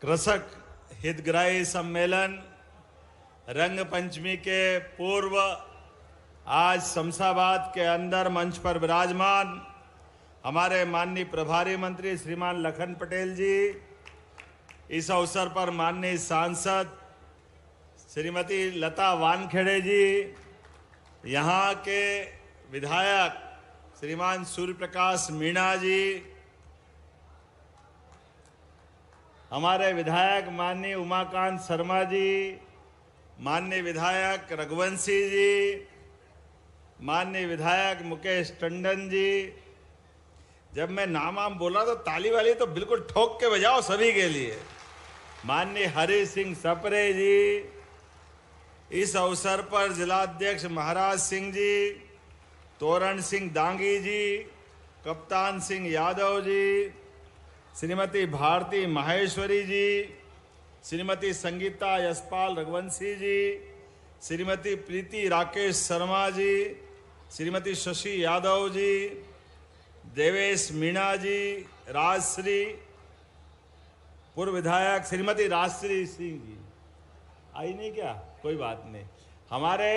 कृषक हितग्राही सम्मेलन रंग पंचमी के पूर्व आज शमशाबाद के अंदर मंच पर विराजमान हमारे माननीय प्रभारी मंत्री श्रीमान लखन पटेल जी, इस अवसर पर माननीय सांसद श्रीमती लता वानखेड़े जी, यहाँ के विधायक श्रीमान सूर्य प्रकाश मीणा जी, हमारे विधायक माननीय उमाकांत शर्मा जी, माननीय विधायक रघुवंशी जी, माननीय विधायक मुकेश टंडन जी। जब मैं नाम बोला तो ताली वाली तो बिल्कुल ठोक के बजाओ सभी के लिए। माननीय हरि सिंह सपरे जी, इस अवसर पर जिलाध्यक्ष महाराज सिंह जी, तोरण सिंह दांगी जी, कप्तान सिंह यादव जी, श्रीमती भारती माहेश्वरी जी, श्रीमती संगीता यशपाल रघुवंशी जी, श्रीमती प्रीति राकेश शर्मा जी, श्रीमती शशि यादव जी, देवेश मीणा जी, राजश्री, पूर्व विधायक श्रीमती राजश्री सिंह जी आई नहीं क्या, कोई बात नहीं। हमारे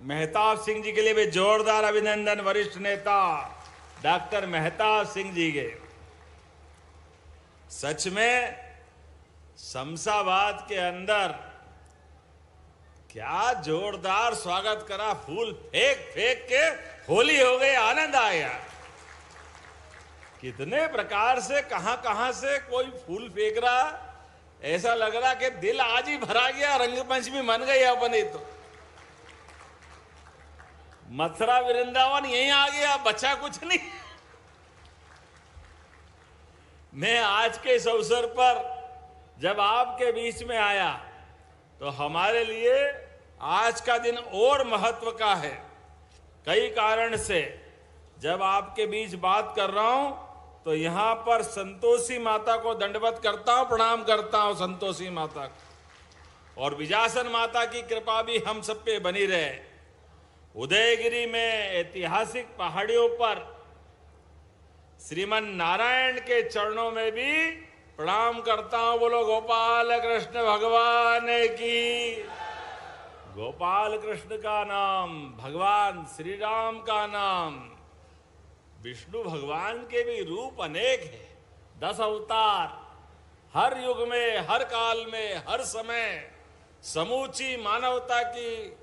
मेहताब सिंह जी के लिए भी जोरदार अभिनंदन। वरिष्ठ नेता डॉक्टर मेहताब सिंह जी के सच में शमशाबाद के अंदर क्या जोरदार स्वागत करा, फूल फेंक फेंक के होली हो गई, आनंद आया। कितने प्रकार से कहां से कोई फूल फेंक रहा, ऐसा लग रहा कि दिल आज ही भरा गया, रंग पंचमी मन गई अपनी। तो मथुरा वृंदावन यहीं आ गया, बचा कुछ नहीं। मैं आज के इस अवसर पर जब आपके बीच में आया तो हमारे लिए आज का दिन और महत्व का है। कई कारण से जब आपके बीच बात कर रहा हूं तो यहां पर संतोषी माता को दंडवत करता हूं, प्रणाम करता हूं संतोषी माता को, और विजासन माता की कृपा भी हम सब पे बनी रहे। उदयगिरी में ऐतिहासिक पहाड़ियों पर श्रीमन नारायण के चरणों में भी प्रणाम करता हूं। बोलो गोपाल कृष्ण भगवान की। गोपाल कृष्ण का नाम, भगवान श्री राम का नाम। विष्णु भगवान के भी रूप अनेक हैं, 10 अवतार, हर युग में, हर काल में, हर समय समूची मानवता की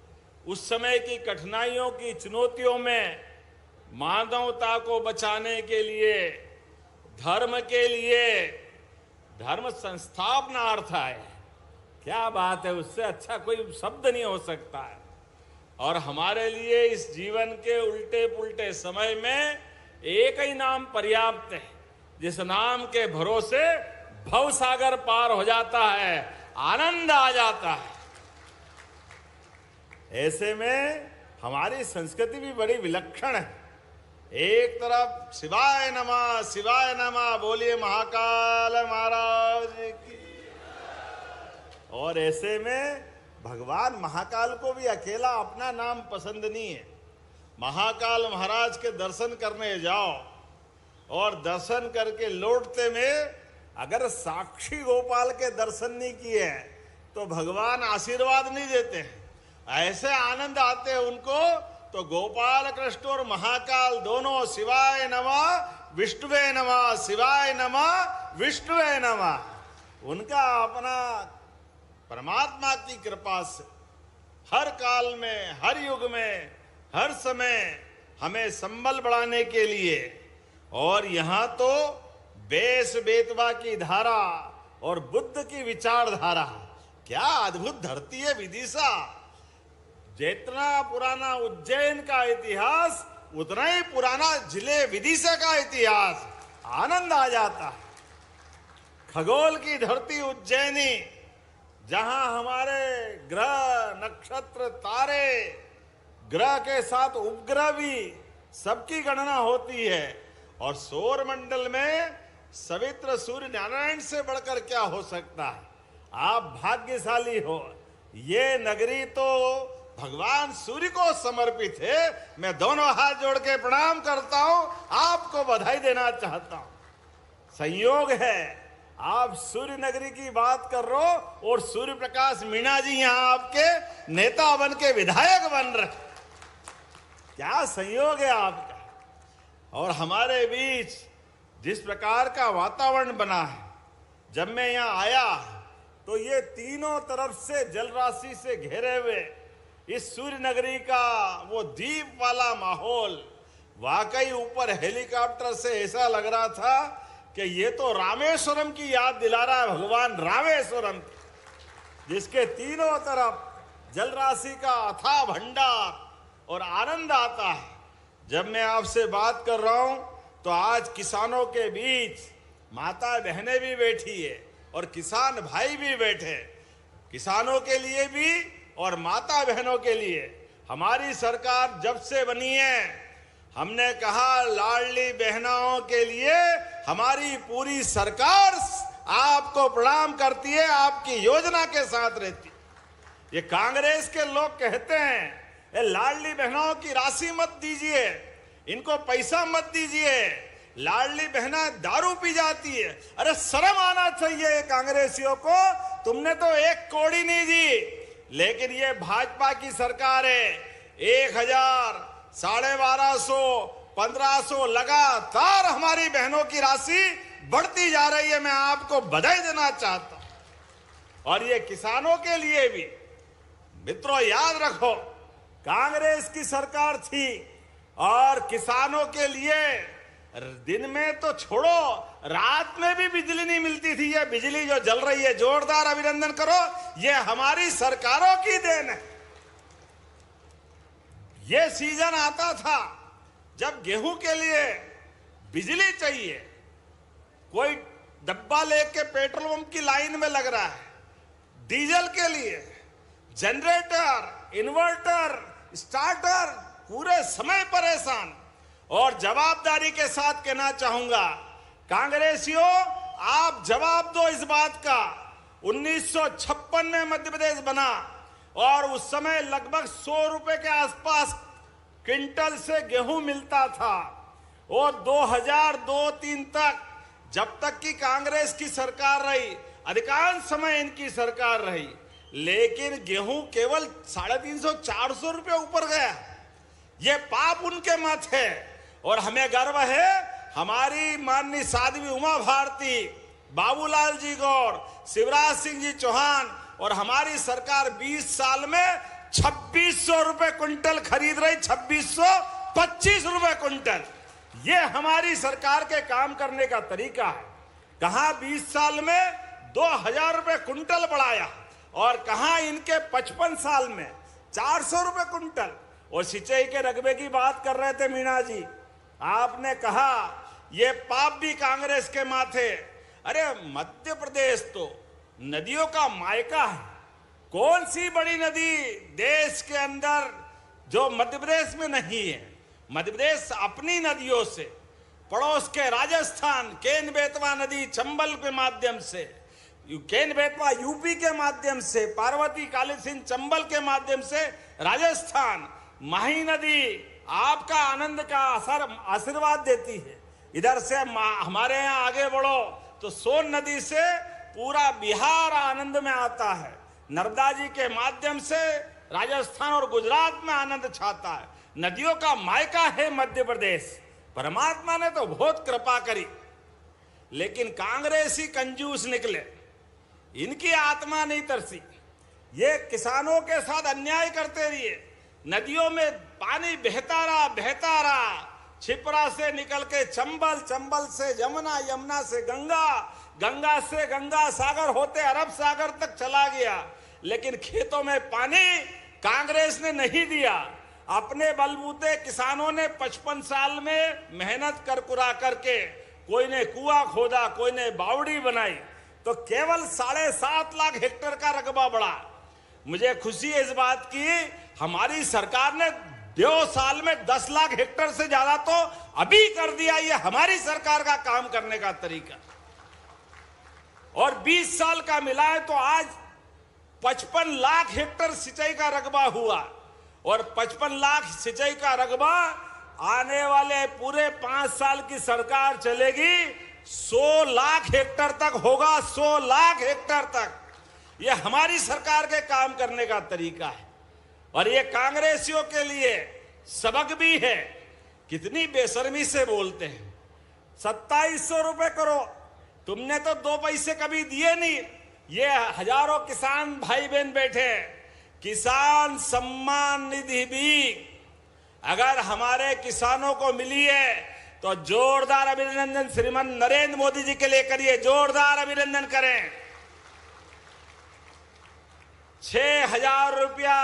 उस समय की कठिनाइयों की चुनौतियों में मानवता को बचाने के लिए, धर्म के लिए, धर्म संस्थापनार्थ है। क्या बात है, उससे अच्छा कोई शब्द नहीं हो सकता है। और हमारे लिए इस जीवन के उल्टे पुल्टे समय में एक ही नाम पर्याप्त है, जिस नाम के भरोसे भवसागर पार हो जाता है, आनंद आ जाता है। ऐसे में हमारी संस्कृति भी बड़ी विलक्षण है। एक तरफ शिवाय नमः बोलिए महाकाल महाराज की, और ऐसे में भगवान महाकाल को भी अकेला अपना नाम पसंद नहीं है। महाकाल महाराज के दर्शन करने जाओ और दर्शन करके लौटते में अगर साक्षी गोपाल के दर्शन नहीं किए तो भगवान आशीर्वाद नहीं देते हैं। ऐसे आनंद आते हैं उनको। तो गोपाल कृष्ण और महाकाल दोनों शिवाय नमः विष्णुवे नमः, शिवाय नमः विष्णुवे नमः, उनका अपना परमात्मा की कृपा से हर काल में, हर युग में, हर समय हमें संबल बढ़ाने के लिए। और यहां तो बेस बेतवा की धारा और बुद्ध की विचारधारा, क्या अद्भुत धरती है विदिशा। जितना पुराना उज्जैन का इतिहास उतना ही पुराना जिले विदिशा का इतिहास। आनंद आ जाता है। खगोल की धरती उज्जैनी, जहां हमारे ग्रह नक्षत्र तारे, ग्रह के साथ उपग्रह भी सबकी गणना होती है। और सौर मंडल में सवित्र सूर्य नारायण से बढ़कर क्या हो सकता है। आप भाग्यशाली हो। ये नगरी तो भगवान सूर्य को समर्पित है। मैं दोनों हाथ जोड़ के प्रणाम करता हूं, आपको बधाई देना चाहता हूं। संयोग है आप सूर्य नगरी की बात कर रहे हो और सूर्य प्रकाश मीणा जी यहां आपके नेता बन के विधायक बन रहे। क्या संयोग है आपका। और हमारे बीच जिस प्रकार का वातावरण बना है, जब मैं यहां आया तो ये तीनों तरफ से जलराशि से घिरे हुए इस सूर्य नगरी का वो दीप वाला माहौल, वाकई ऊपर हेलीकॉप्टर से ऐसा लग रहा था कि ये तो रामेश्वरम की याद दिला रहा है, भगवान रामेश्वरम, जिसके तीनों तरफ जलराशि का अथाह भंडार और आनंद आता है। जब मैं आपसे बात कर रहा हूं तो आज किसानों के बीच माता बहनें भी बैठी है और किसान भाई भी बैठे। किसानों के लिए भी और माता बहनों के लिए हमारी सरकार जब से बनी है, हमने कहा लाडली बहनाओं के लिए हमारी पूरी सरकार आपको प्रणाम करती है, आपकी योजना के साथ रहती है। ये कांग्रेस के लोग कहते हैं ये लाडली बहनों की राशि मत दीजिए, इनको पैसा मत दीजिए, लाडली बहना दारू पी जाती है। अरे शर्म आना चाहिए कांग्रेसियों को, तुमने तो एक कौड़ी नहीं दी। लेकिन ये भाजपा की सरकार है, 1000, 1250, 1500 लगातार हमारी बहनों की राशि बढ़ती जा रही है। मैं आपको बधाई देना चाहता हूं। और ये किसानों के लिए भी मित्रों याद रखो, कांग्रेस की सरकार थी और किसानों के लिए दिन में तो छोड़ो, रात में भी बिजली नहीं मिलती थी। ये बिजली जो जल रही है, जोरदार अभिनंदन करो, ये हमारी सरकारों की देन है। ये सीजन आता था जब गेहूं के लिए बिजली चाहिए, कोई डब्बा लेके पेट्रोल पंप की लाइन में लग रहा है, डीजल के लिए जनरेटर, इन्वर्टर, स्टार्टर, पूरे समय परेशान। और जवाबदारी के साथ कहना चाहूंगा, कांग्रेसियों आप जवाब दो इस बात का। 1956 में मध्य प्रदेश बना और उस समय लगभग 100 रुपए के आसपास क्विंटल से गेहूं मिलता था। और 2002-03 तक, जब तक कि कांग्रेस की सरकार रही, अधिकांश समय इनकी सरकार रही, लेकिन गेहूं केवल 350-400 रुपए ऊपर गया। ये पाप उनके मत है। और हमें गर्व है, हमारी माननीय साध्वी उमा भारती, बाबूलाल जी गौड़, शिवराज सिंह जी चौहान और हमारी सरकार 20 साल में 2600 रुपए क्विंटल खरीद रही, 2625 रुपए क्विंटल। ये हमारी सरकार के काम करने का तरीका है। कहां 20 साल में 2000 रुपए क्विंटल बढ़ाया और कहां इनके 55 साल में 400 रुपए क्विंटल। और सिंचाई के रकबे की बात कर रहे थे मीणा जी, आपने कहा ये पाप भी कांग्रेस के माथे। अरे मध्य प्रदेश तो नदियों का मायका है। कौन सी बड़ी नदी देश के अंदर जो मध्य प्रदेश में नहीं है। मध्य प्रदेश अपनी नदियों से, पड़ोस के राजस्थान केन बेतवा नदी चंबल के माध्यम से, केन बेतवा यूपी के माध्यम से, पार्वती काली सिंह चंबल के माध्यम से राजस्थान, माही नदी आपका आनंद का आशीर्वाद देती है। इधर से हमारे यहाँ आगे बढ़ो तो सोन नदी से पूरा बिहार आनंद में आता है। नर्मदा जी के माध्यम से राजस्थान और गुजरात में आनंद छाता है। नदियों का मायका है मध्य प्रदेश। परमात्मा ने तो बहुत कृपा करी, लेकिन कांग्रेसी कंजूस निकले, इनकी आत्मा नहीं तरसी। ये किसानों के साथ अन्याय करते रहिए। नदियों में पानी बहता रहा, छिपरा से निकल के चंबल, चंबल से यमुना, यमुना से गंगा, गंगा से गंगा सागर होते अरब सागर तक चला गया। लेकिन खेतों में पानी कांग्रेस ने नहीं दिया। अपने बलबूते किसानों ने 55 साल में मेहनत कर कुरा करके, कोई ने कुआं खोदा, कोई ने बावड़ी बनाई, तो केवल 7.5 लाख हेक्टेयर का रकबा बढ़ा। मुझे खुशी है इस बात की, हमारी सरकार ने 2 साल में 10 लाख हेक्टेयर से ज्यादा तो अभी कर दिया। ये हमारी सरकार का काम करने का तरीका। और 20 साल का मिला है तो आज 55 लाख हेक्टेयर सिंचाई का रकबा हुआ। और 55 लाख सिंचाई का रकबा आने वाले पूरे 5 साल की सरकार चलेगी 100 लाख हेक्टेयर तक होगा, 100 लाख हेक्टेयर तक। ये हमारी सरकार के काम करने का तरीका है और ये कांग्रेसियों के लिए सबक भी है। कितनी बेशर्मी से बोलते हैं। 2700 रुपए करो, तुमने तो 2 पैसे कभी दिए नहीं। ये हजारों किसान भाई बहन बैठे, किसान सम्मान निधि भी अगर हमारे किसानों को मिली है तो जोरदार अभिनंदन श्रीमान नरेंद्र मोदी जी के लिए करिए, जोरदार अभिनंदन करें। 6000 रुपया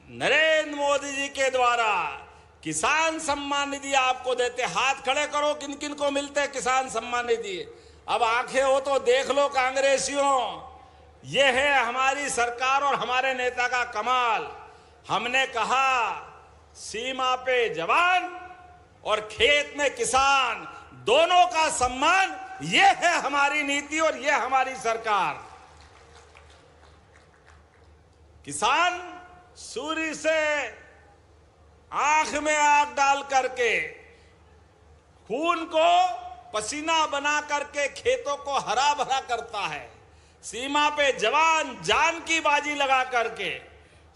नरेंद्र मोदी जी के द्वारा किसान सम्मान निधि आपको देते। हाथ खड़े करो, किन किन को मिलते हैं किसान सम्मान निधि। अब आंखें हो तो देख लो कांग्रेसियों, ये है हमारी सरकार और हमारे नेता का कमाल। हमने कहा सीमा पे जवान और खेत में किसान, दोनों का सम्मान, ये है हमारी नीति और ये हमारी सरकार। किसान सूर्य से आंख में आग डाल करके, खून को पसीना बना करके खेतों को हरा भरा करता है। सीमा पे जवान जान की बाजी लगा करके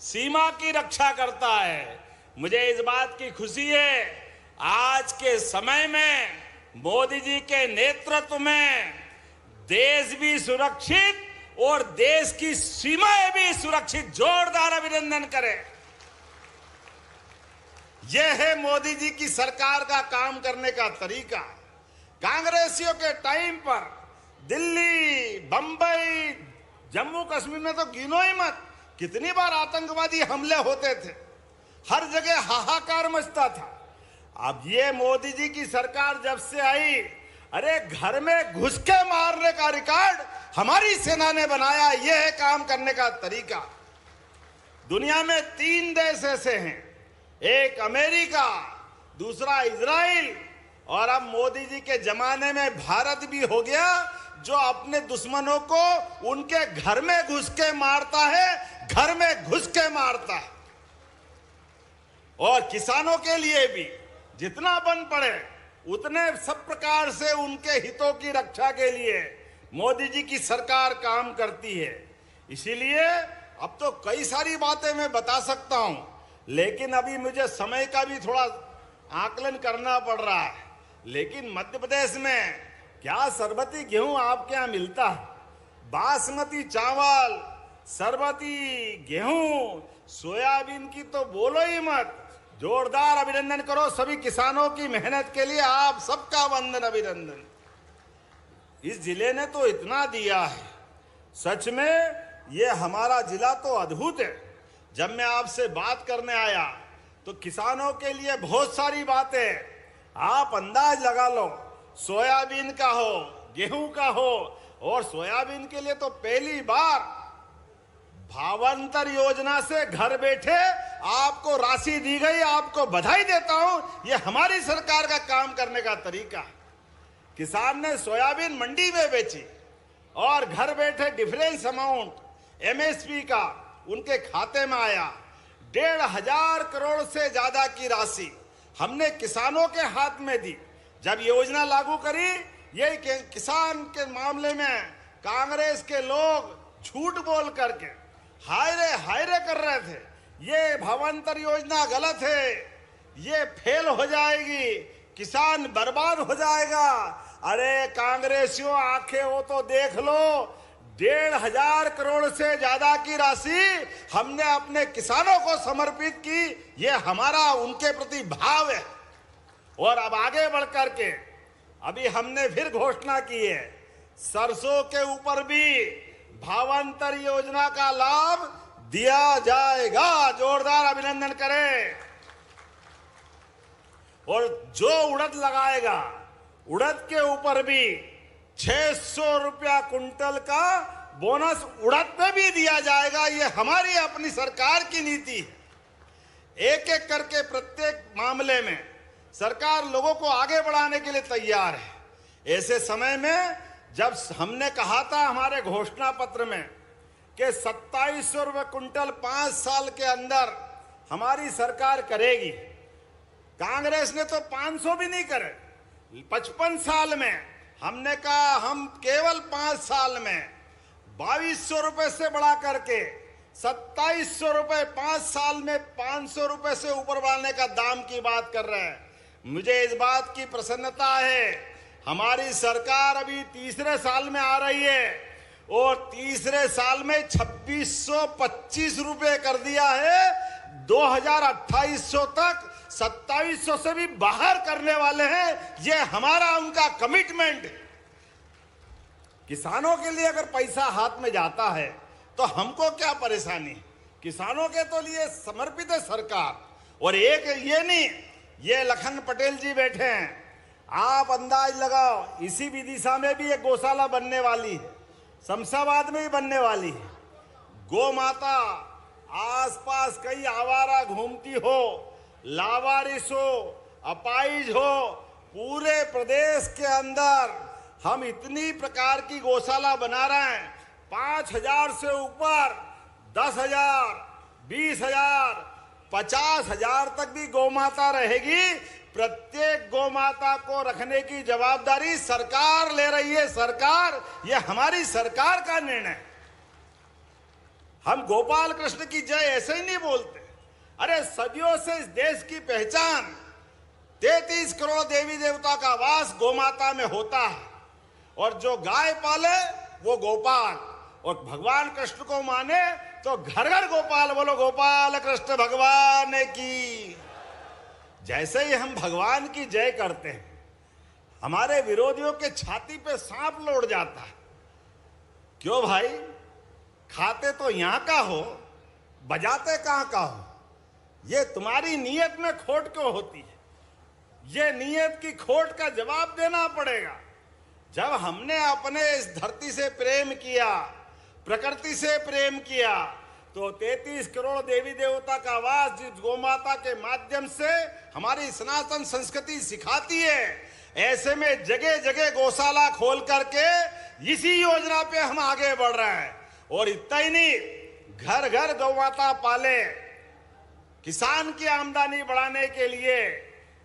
सीमा की रक्षा करता है। मुझे इस बात की खुशी है, आज के समय में मोदी जी के नेतृत्व में देश भी सुरक्षित और देश की सीमाएं भी सुरक्षित। जोरदार अभिनंदन करें। यह है मोदी जी की सरकार का काम करने का तरीका। कांग्रेसियों के टाइम पर दिल्ली, बंबई, जम्मू कश्मीर में तो गिनो ही मत, कितनी बार आतंकवादी हमले होते थे, हर जगह हाहाकार मचता था। अब ये मोदी जी की सरकार जब से आई, अरे घर में घुस के मारने का रिकॉर्ड हमारी सेना ने बनाया। यह है काम करने का तरीका। दुनिया में 3 देश ऐसे हैं, एक अमेरिका, दूसरा इजराइल और अब मोदी जी के जमाने में भारत भी हो गया, जो अपने दुश्मनों को उनके घर में घुस के मारता है, घर में घुस के मारता है। और किसानों के लिए भी जितना बन पड़े उतने सब प्रकार से उनके हितों की रक्षा के लिए मोदी जी की सरकार काम करती है। इसीलिए अब तो कई सारी बातें मैं बता सकता हूं, लेकिन अभी मुझे समय का भी थोड़ा आकलन करना पड़ रहा है। लेकिन मध्य प्रदेश में क्या सरबती गेहूं आपके यहाँ मिलता है? बासमती चावल, सरबती गेहूं, सोयाबीन की तो बोलो ही मत। जोरदार अभिनंदन करो सभी किसानों की मेहनत के लिए, आप सबका वंदन अभिनंदन। इस जिले ने तो इतना दिया है, सच में ये हमारा जिला तो अद्भुत है। जब मैं आपसे बात करने आया तो किसानों के लिए बहुत सारी बातें आप अंदाज लगा लो, सोयाबीन का हो, गेहूं का हो, और सोयाबीन के लिए तो पहली बार भावांतर योजना से घर बैठे आपको राशि दी गई। आपको बधाई देता हूं, यह हमारी सरकार का काम करने का तरीका है। किसान ने सोयाबीन मंडी में बेची और घर बैठे डिफरेंस अमाउंट एमएसपी का उनके खाते में आया। 1,500 करोड़ से ज्यादा की राशि हमने किसानों के हाथ में दी। जब योजना लागू करी, ये किसान के मामले में कांग्रेस के लोग झूठ बोल करके हाय रे कर रहे थे, ये भावांतर योजना गलत है, ये फेल हो जाएगी, किसान बर्बाद हो जाएगा। अरे कांग्रेसियों, आंखें हो तो देख लो, 1,500 करोड़ से ज्यादा की राशि हमने अपने किसानों को समर्पित की। ये हमारा उनके प्रति भाव है। और अब आगे बढ़कर के अभी हमने फिर घोषणा की है, सरसों के ऊपर भी भावांतर योजना का लाभ दिया जाएगा। जोरदार अभिनंदन करें। और जो उड़द लगाएगा, उड़द के ऊपर भी 600 रुपया कुंटल का बोनस उड़द पे भी दिया जाएगा। ये हमारी अपनी सरकार की नीति है। एक एक करके प्रत्येक मामले में सरकार लोगों को आगे बढ़ाने के लिए तैयार है। ऐसे समय में जब हमने कहा था हमारे घोषणा पत्र में कि 2700 रुपये कुंटल 5 साल के अंदर हमारी सरकार करेगी, कांग्रेस ने तो 500 भी नहीं करे। 55 साल में हमने कहा हम केवल 5 साल में 2200 रुपए से बढ़ा करके 2700 रुपए, 5 साल में 500 रुपए से ऊपर बढ़ाने का दाम की बात कर रहे हैं। मुझे इस बात की प्रसन्नता है, हमारी सरकार अभी तीसरे साल में आ रही है और तीसरे साल में 2625 रुपए कर दिया है। 2028 तक 2700 से भी बाहर करने वाले हैं। ये हमारा उनका कमिटमेंट है। किसानों के लिए अगर पैसा हाथ में जाता है तो हमको क्या परेशानी? किसानों के तो लिए समर्पित है सरकार। और एक ये नहीं, ये लखन पटेल जी बैठे हैं, आप अंदाज लगाओ, इसी विदिशा में भी एक गौशाला बनने वाली है, शमशाबाद में भी बनने वाली है। गौ माता आसपास कई आवारा घूमती हो, लावारिस हो, अपाइज हो, पूरे प्रदेश के अंदर हम इतनी प्रकार की गौशाला बना रहे हैं। 5000 से ऊपर 10,000, 20,000, 50,000 तक भी गौ माता रहेगी। प्रत्येक गौ माता को रखने की जवाबदारी सरकार ले रही है। सरकार, ये हमारी सरकार का निर्णय है। हम गोपाल कृष्ण की जय ऐसे ही नहीं बोलते। अरे सदियों से इस देश की पहचान 33 करोड़ देवी देवता का वास गौ माता में होता है। और जो गाय पाले वो गोपाल, और भगवान कृष्ण को माने तो घर घर गोपाल। बोलो गोपाल कृष्ण भगवान की। जैसे ही हम भगवान की जय करते हैं, हमारे विरोधियों के छाती पे सांप लौट जाता है। क्यों भाई? खाते तो यहां का हो, बजाते कहां का हो? ये तुम्हारी नीयत में खोट क्यों होती है? ये नीयत की खोट का जवाब देना पड़ेगा। जब हमने अपने इस धरती से प्रेम किया, प्रकृति से प्रेम किया, तो 33 करोड़ देवी देवता का वास जिस गोमाता के माध्यम से हमारी सनातन संस्कृति सिखाती है, ऐसे में जगह जगह गौशाला खोल करके इसी योजना पे हम आगे बढ़ रहे हैं। और इतना ही नहीं, घर घर गौमाता पाले। किसान की आमदनी बढ़ाने के लिए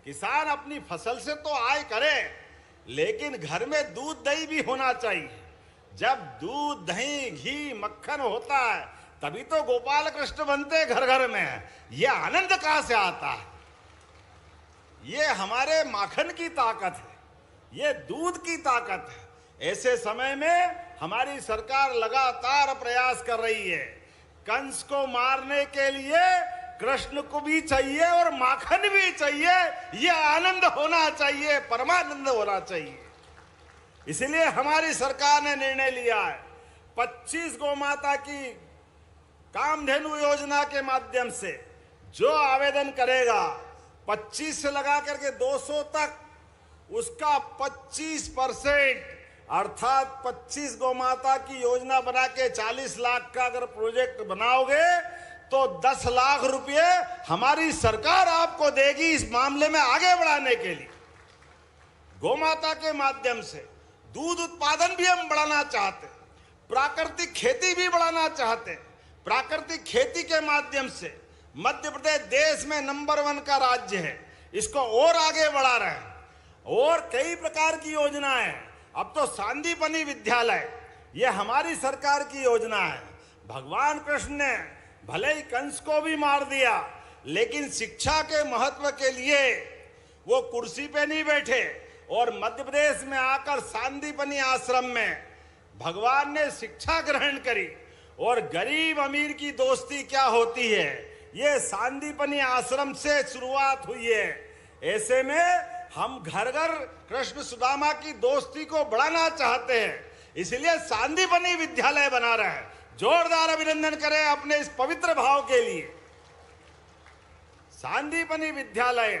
किसान अपनी फसल से तो आय करे, लेकिन घर में दूध दही भी होना चाहिए। जब दूध दही घी मक्खन होता है तभी तो गोपाल कृष्ण बनते घर घर में। यह आनंद कहां से आता है? ये हमारे माखन की ताकत है, ये दूध की ताकत है। ऐसे समय में हमारी सरकार लगातार प्रयास कर रही है। कंस को मारने के लिए कृष्ण को भी चाहिए और माखन भी चाहिए। यह आनंद होना चाहिए, परमानंद होना चाहिए। इसलिए हमारी सरकार ने निर्णय लिया है 25 गौमाता की कामधेनु योजना के माध्यम से जो आवेदन करेगा 25 से लगा करके 200 तक, उसका 25% अर्थात 25 गौमाता की योजना बना के 40 लाख का अगर प्रोजेक्ट बनाओगे तो 10 लाख रुपए हमारी सरकार आपको देगी इस मामले में आगे बढ़ाने के लिए। गौमाता के माध्यम से दूध उत्पादन भी हम बढ़ाना चाहते, प्राकृतिक खेती भी बढ़ाना चाहते। प्राकृतिक खेती के माध्यम से मध्य प्रदेश देश में नंबर 1 का राज्य है, इसको और आगे बढ़ा रहे हैं। और कई प्रकार की योजनाएं, अब तो सांदीपनी विद्यालय, ये हमारी सरकार की योजना है। भगवान कृष्ण ने भले ही कंस को भी मार दिया, लेकिन शिक्षा के महत्व के लिए वो कुर्सी पे नहीं बैठे और मध्य प्रदेश में आकर सांदीपनी आश्रम में भगवान ने शिक्षा ग्रहण करी। और गरीब अमीर की दोस्ती क्या होती है, ये सांदीपनी आश्रम से शुरुआत हुई है। ऐसे में हम घर घर कृष्ण सुदामा की दोस्ती को बढ़ाना चाहते हैं, इसलिए सांदीपनी विद्यालय बना रहे हैं। जोरदार अभिनंदन करें अपने इस पवित्र भाव के लिए। सांदीपनी विद्यालय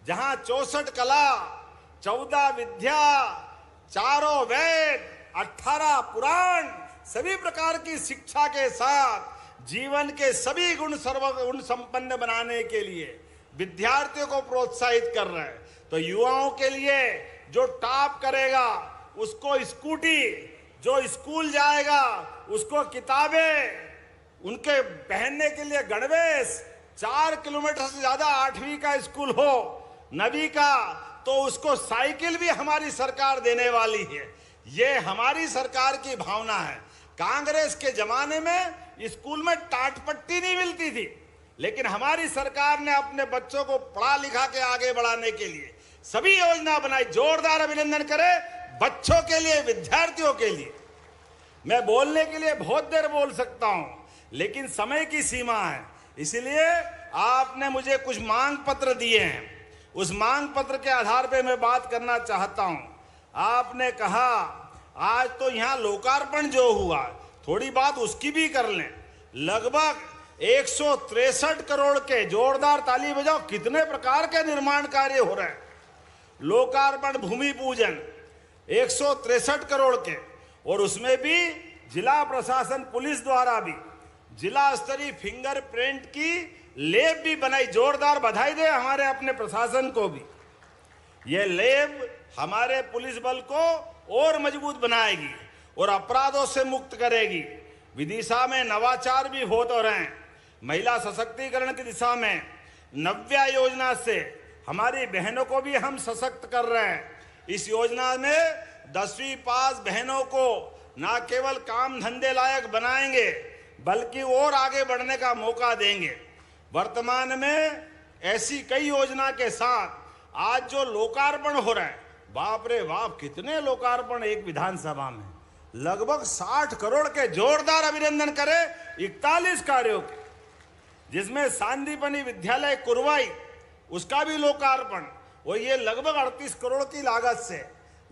जहां 64 कला, 14 विद्या, 4 वेद, 18 पुराण, सभी प्रकार की शिक्षा के साथ जीवन के सभी गुण सर्वगुण संपन्न बनाने के लिए विद्यार्थियों को प्रोत्साहित कर रहे हैं। तो युवाओं के लिए जो टॉप करेगा उसको स्कूटी, जो स्कूल जाएगा उसको किताबें, उनके पहनने के लिए गणवेश, 4 किलोमीटर से ज्यादा 8वीं का स्कूल हो, 9वीं का, तो उसको साइकिल भी हमारी सरकार देने वाली है। ये हमारी सरकार की भावना है। कांग्रेस के जमाने में स्कूल में टाट पट्टी नहीं मिलती थी, लेकिन हमारी सरकार ने अपने बच्चों को पढ़ा लिखा के आगे बढ़ाने के लिए सभी योजना बनाई। जोरदार अभिनंदन करें बच्चों के लिए, विद्यार्थियों के लिए। मैं बोलने के लिए बहुत देर बोल सकता हूं, लेकिन समय की सीमा है, इसलिए आपने मुझे कुछ मांग पत्र दिए हैं। उस मांग पत्र के आधार पे मैं बात करना चाहता हूं। आपने कहा आज तो यहां लोकार्पण जो हुआ, थोड़ी बात उसकी भी कर लें। लगभग 163 करोड़ के, जोरदार ताली बजाओ, कितने प्रकार के निर्माण कार्य हो रहे हैं। लोकार्पण, भूमि पूजन 163 करोड़ के, और उसमें भी जिला प्रशासन, पुलिस द्वारा भी जिला स्तरीय फिंगरप्रिंट की लैब भी बनाई। जोरदार बधाई दे हमारे अपने प्रशासन को भी। यह लैब हमारे पुलिस बल को और मजबूत बनाएगी और अपराधों से मुक्त करेगी। विदिशा में नवाचार भी हो तो रहे हैं। महिला सशक्तिकरण की दिशा में नव्या योजना से हमारी बहनों को भी हम सशक्त कर रहे हैं। इस योजना में 10वीं पास बहनों को न केवल काम धंधे लायक बनाएंगे, बल्कि और आगे बढ़ने का मौका देंगे। वर्तमान में ऐसी कई योजना के साथ आज जो लोकार्पण हो रहा है, बाप रे बाप, कितने लोकार्पण एक विधानसभा में, लगभग 60 करोड़ के। जोरदार अभिनंदन करें 41 कार्यों के, जिसमें सांदीपनी विद्यालय कुरवाई, उसका भी लोकार्पण, और ये लगभग 38 करोड़ की लागत से।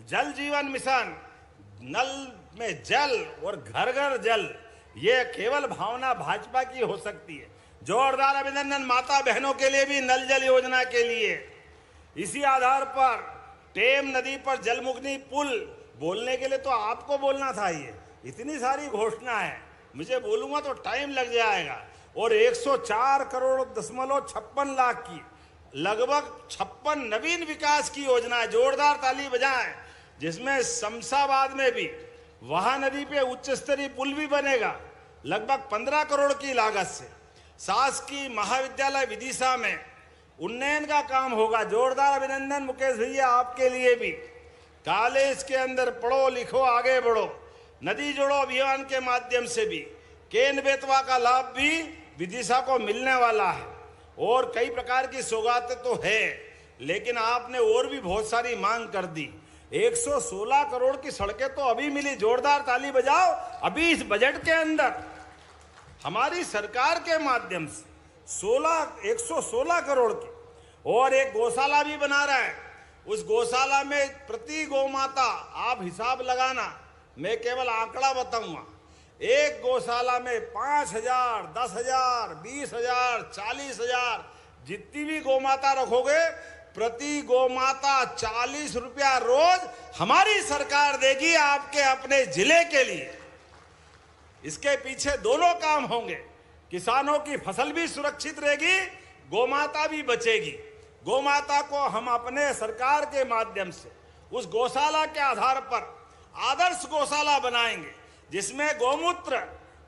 जल जीवन मिशन, नल में जल और घर घर जल, ये केवल भावना भाजपा की हो सकती है। जोरदार अभिनंदन माता बहनों के लिए भी नल जल योजना के लिए। इसी आधार पर टेम नदी पर जलमुग्नि पुल, बोलने के लिए तो आपको बोलना था। ये इतनी सारी घोषणा है, मुझे बोलूंगा तो टाइम लग जाएगा। और 104 करोड़ 56 लाख की लगभग 56 नवीन विकास की योजना है। जोरदार ताली बजाएं। जिसमें शमशाबाद में भी वहा नदी पे उच्च स्तरीय पुल भी बनेगा, लगभग 15 करोड़ की लागत से। शासकीय महाविद्यालय विदिशा में उन्नयन का काम होगा। जोरदार अभिनंदन मुकेश भैया आपके लिए भी। कॉलेज के अंदर पढ़ो लिखो आगे बढ़ो, नदी जोड़ो अभियान के माध्यम से भी केन बेतवा का लाभ भी विदिशा को मिलने वाला है। और कई प्रकार की सौगातें तो है, लेकिन आपने और भी बहुत सारी मांग कर दी। 116 करोड़ की सड़कें तो अभी मिली। जोरदार ताली बजाओ। अभी इस बजट के अंदर हमारी सरकार के माध्यम से 116 करोड़ की, और एक गौशाला भी बना रहा है। उस गौशाला में प्रति गौ माता, आप हिसाब लगाना, मैं केवल आंकड़ा बताऊंगा, एक गौशाला में 5,000, 10,000, 20,000, 40,000 जितनी भी गौ माता रखोगे, प्रति गौ माता 40 रुपया रोज हमारी सरकार देगी आपके अपने जिले के लिए। इसके पीछे दोनों काम होंगे, किसानों की फसल भी सुरक्षित रहेगी, गौमाता भी बचेगी। गौमाता को हम अपने सरकार के माध्यम से उस गौशाला के आधार पर आदर्श गौशाला बनाएंगे, जिसमें गौमूत्र,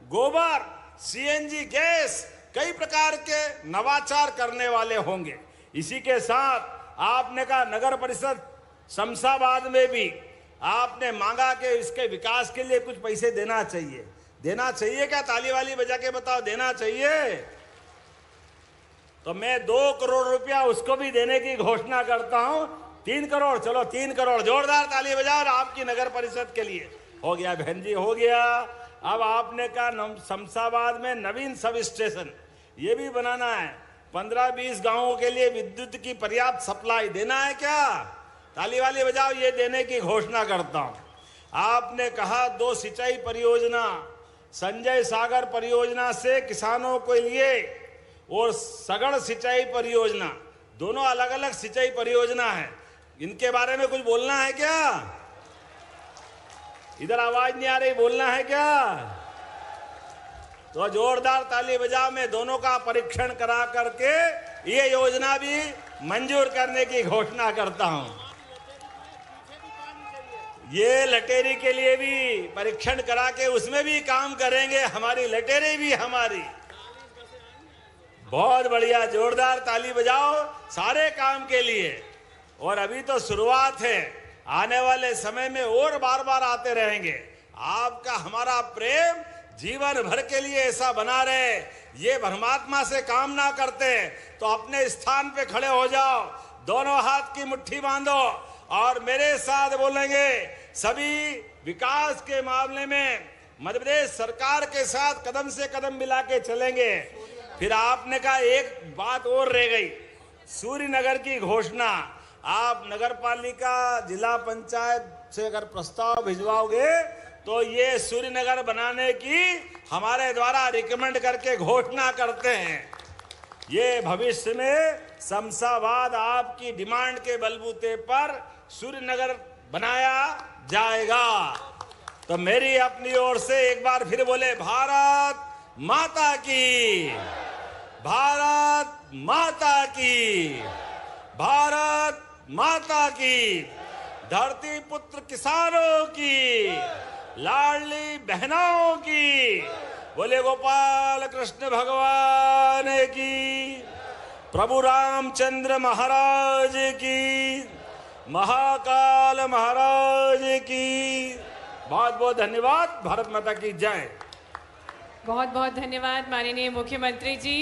गोबर, सीएनजी गैस, कई प्रकार के नवाचार करने वाले होंगे। इसी के साथ आपने कहा नगर परिषद शमशाबाद में भी आपने मांगा कि इसके विकास के लिए कुछ पैसे देना चाहिए। देना चाहिए क्या? ताली वाली बजा के बताओ, देना चाहिए? तो मैं 2 करोड़ रुपया उसको भी देने की घोषणा करता हूं। 3 करोड़, चलो 3 करोड़, जोरदार ताली बजाओ। और आपकी नगर परिषद के लिए हो गया बहन जी, हो गया। अब आपने कहा शमशाबाद में नवीन सब स्टेशन ये भी बनाना है। 15-20 गांवों के लिए विद्युत की पर्याप्त सप्लाई देना है क्या? ताली वाली बजाओ, ये देने की घोषणा करता हूं। आपने कहा 2 सिंचाई परियोजना, संजय सागर परियोजना से किसानों के लिए, और सगड़ सिंचाई परियोजना, दोनों अलग अलग सिंचाई परियोजना है। इनके बारे में कुछ बोलना है क्या? इधर आवाज नहीं आ रही, बोलना है क्या? तो जोरदार ताली बजाओ। मैं दोनों का परीक्षण करा करके ये योजना भी मंजूर करने की घोषणा करता हूं। ये लटेरी के लिए भी परीक्षण करा के उसमें भी काम करेंगे। हमारी लटेरी भी हमारी, बहुत बढ़िया, जोरदार ताली बजाओ सारे काम के लिए। और अभी तो शुरुआत है, आने वाले समय में और बार बार आते रहेंगे। आपका हमारा प्रेम जीवन भर के लिए ऐसा बना रहे, ये परमात्मा से कामना करते। तो अपने स्थान पे खड़े हो जाओ, दोनों हाथ की मुट्ठी बांधो और मेरे साथ बोलेंगे, सभी विकास के मामले में मध्य प्रदेश सरकार के साथ कदम से कदम मिला के चलेंगे। फिर आपने कहा एक बात और रह गई, सूर्यनगर की घोषणा। आप नगर पालिका जिला पंचायत से अगर प्रस्ताव भिजवाओगे तो ये सूर्यनगर बनाने की हमारे द्वारा रिकमेंड करके घोषणा करते हैं। ये भविष्य में शमशाबाद आपकी डिमांड के बलबूते पर सूर्यनगर बनाया जाएगा। तो मेरी अपनी ओर से एक बार फिर बोले, भारत माता की, भारत माता की, भारत माता की। धरती पुत्र किसानों की, लाडली बहनों की, बोले गोपाल कृष्ण भगवान की, प्रभु रामचंद्र महाराज की, महाकाल महाराज की। बहुत बहुत धन्यवाद। भारत माता की जय। बहुत बहुत धन्यवाद माननीय मुख्यमंत्री जी।